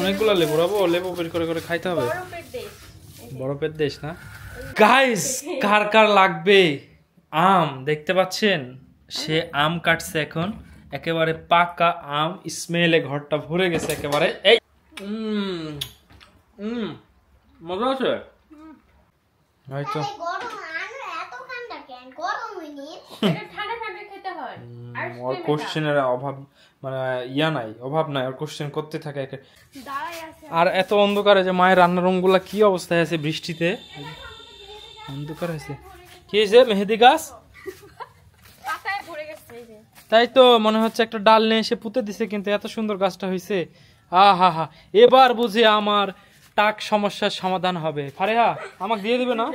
অনেকগুলো লেবু রাবো, লেবু বের করে করে খাইতে হবে। বরফের দেশ। বরফের দেশ না গাইস, কার কার লাগবে আম? দেখতে পাচ্ছেন সে আম কাটছে এখন, একেবারে পাকা আম, স্মেলে ঘরটা ভরে গেছে একেবারে। এই মজা আছে হয়তো। ওর কোশ্চেনের অভাব মানে ইয়া নাই, অভাব নাই, ওর কোশ্চেন করতে থাকে। আর এত অন্ধকারে যে মায়ের রান্নার রুম গুলা কি অবস্থায় আছে বৃষ্টিতে, অন্ধকার আছে। কি হয়েছে মেহেদি গাছ? তাই তো মনে হচ্ছে একটা ডাল নিয়ে এসে পুঁতে দিছে, কিন্তু এত সুন্দর গাছটা হয়েছে। আহা হা, এবার বুঝি আমার টাক সমস্যার সমাধান হবে। ফারেহা আমাকে দিয়ে দিবে না?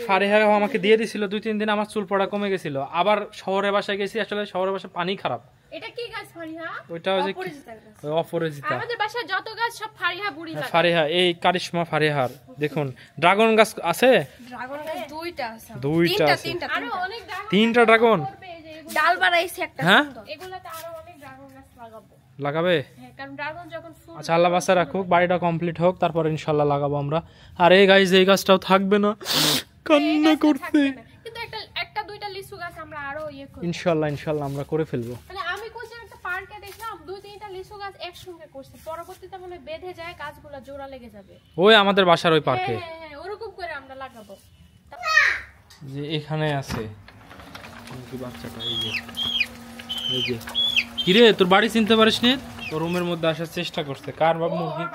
ফারেহা আমাকে দিয়ে দিছিল 2-3 দিন, আমার চুল পড়া কমে গেছিল। আবার শহরে বাসায় গেছি, আসলে শহরের বাসায় পানি খারাপ। এটা কি গাছ ফারিহা? ওইটা হচ্ছে অপরাজিতা। আমাদের বাসায় যত গাছ সব ফারিহা বুড়ি গাছ। ফারিহা এই কারিশমা ফারিহার। দেখুন ড্রাগন গাছ আছে, ড্রাগন গাছ দুইটা আছে। আরো অনেক ড্রাগন, 3টা ড্রাগন ডাল বাড়াইছে একটা সুন্দর। এগুলাতে আরো অনেক ড্রাগন গাছ লাগাবে। হ্যাঁ, কারণ ড্রাগন যখন ফুল। আচ্ছা আল্লাহ বাসা রাখুক, বাড়িটা কমপ্লিট হোক, তারপর ইনশাআল্লাহ লাগাবো আমরা। আর এই গাইস এই গাছটাও থাকবে না, কান্না করতে। কিন্তু একটা দুইটা লিচু গাছ আমরা আরো ইয়ে করব ইনশাআল্লাহ, ইনশাআল্লাহ আমরা করে ফেলবো। মানে আমি কোচের একটা পার্কে দেখলাম 2-3টা লিচু গাছ একসঙ্গে করছে, পরবর্তীতে মনে বেঁধে যায়, গাছগুলো জোড়া লেগে যাবে। ওই আমাদের বাসার ওই পার্কে। হ্যাঁ হ্যাঁ, ওরকম করে আমরা লাগাবো। যে এখানে আছে কি বাচ্চাটা, এই যে কিরে তোর বাড়ি চিনতে পারিস নি? তোর রুমের মধ্যে আসার চেষ্টা করছে। কার বাপ মুরগি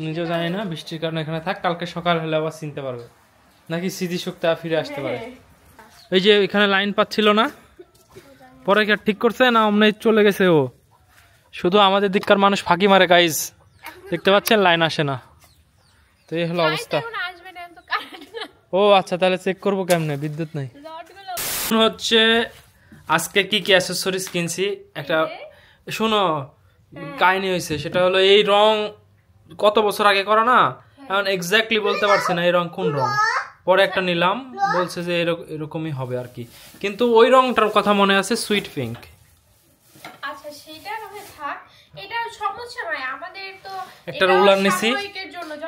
নিজেও জানি না, বৃষ্টির কারণে এখানে থাক, কালকে সকাল হলে আবার চিনতে পারবে, নাকি স্মৃতিশক্তি ফিরে আসতে পারে। এই যে এখানে লাইন পাচ্ছিল না, পরে কি ঠিক করছে না অমনি চলে গেছে ও? শুধু আমাদের দিককার মানুষ ফাঁকি মারে গাইজ, দেখতে পাচ্ছেন লাইন আসে না। তো এই হলো অবস্থা। ও আচ্ছা, তাহলে চেক করবো কেমনে, বিদ্যুৎ নাই। হচ্ছে আজকে কি কি অ্যাসেসরিজ কিনছি একটা শোনো, কাহিনী হয়েছে। সেটা হলো এই রং কত বছর আগে করা না, এখন এক্স্যাক্টলি বলতে পারছি না এই রং কোন রং। পরে একটা নিলাম, বলছে যে এরকমই হবে আর কি, কিন্তু ওই রংটার কথা মনে আছে, সুইট পিঙ্ক। আচ্ছা সেটা রহে থাক, এটা সমস্যা নয়। আমাদের তো একটা রুলার নিছি,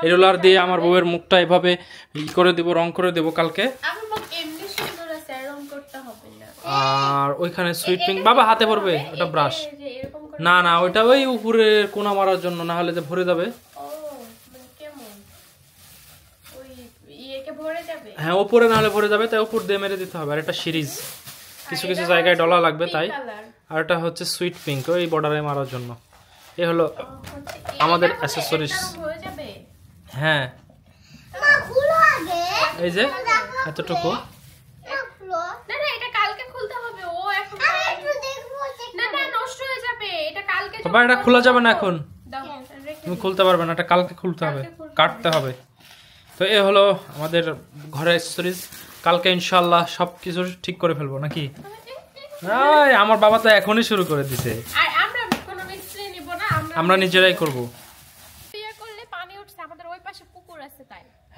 এই রুলার দিয়ে আমার বউয়ের মুখটা এভাবে করে দেব, রং করে দেব কালকে। আমার মুখ এমনি সুন্দর আছে, রং করতে হবে না। আর ওইখানে সুইট পিঙ্ক বাবা হাতে পড়বে, ওটা ব্রাশ না, না ওইটা ওই উপরে কোনা মারার জন্য, না হলে যে ভরে যাবে। হ্যাঁ উপরে না হলে ভরে যাবে, তাই উপর দিয়ে মেরে দিতে হবে। আর এটা সিরিজ, কিছু কিছু জায়গায় ডলা লাগবে তাই। আর এটা হচ্ছে সুইট পিঙ্ক, ওই বর্ডারে মারার জন্য। এই হলো আমাদের অ্যাসেসরিজ। হ্যাঁ এই যে এতটুকু। বাবা এটা খোলা যাবে না এখন, তুমি খুলতে পারবে না, এটা কালকে খুলতে হবে, কাটতে হবে। তো এ হলো আমাদের ঘরের অ্যাকসেসরিজ, কালকে ইনশাআল্লাহ সবকিছু ঠিক করে ফেলবো নাকি। আমার বাবা তো এখনই শুরু করে দিছে, আমরা নিজেরাই করবো।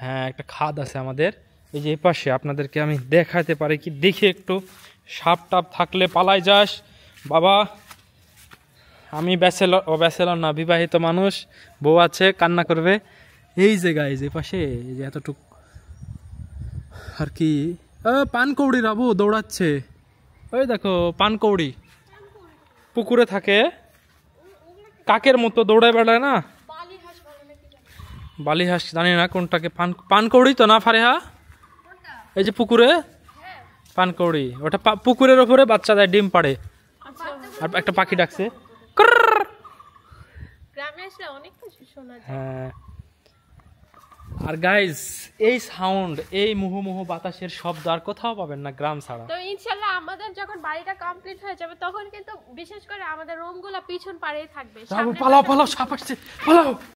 হ্যাঁ একটা খাদ আছে আমাদের, এই যে এই পাশে, আপনাদেরকে আমি দেখাতে পারি কি, দেখি একটু। সাপ টাপ থাকলে পালাই যাস বাবা। আমি ব্যাচেলর না, বিবাহিত মানুষ, বউ আছে, কান্না করবে। এই যে গাইজ এই পাশে, এই যে এতটুক আর কি, পানকৌড়ি রাবু দৌড়াচ্ছে। ওই দেখো পানকৌড়ি পুকুরে থাকে, কাকের মতো দৌড়ায় বেড়ায় না, বালিহাঁস জানি না কোনটাকে। পানকৌড়ি তো না ফারেহা? এই যে পুকুরে পানকৌড়ি, ওটা পুকুরের ওপরে বাচ্চা দেয়, ডিম পাড়ে। আর একটা পাখি ডাকছে, হ্যাঁ। আর গাইজ এই সাউন্ড, এই মুহুমুহু বাতাসের শব্দ আর কোথাও পাবেন না গ্রাম ছাড়া। তো ইনশাআল্লাহ আমাদের যখন বাড়িটা কমপ্লিট হয়ে যাবে, তখন কিন্তু বিশেষ করে আমাদের রুমগুলো পিছন পাড়েই থাকবে। পালাও পালাও, সাপ আসছে, পালাও।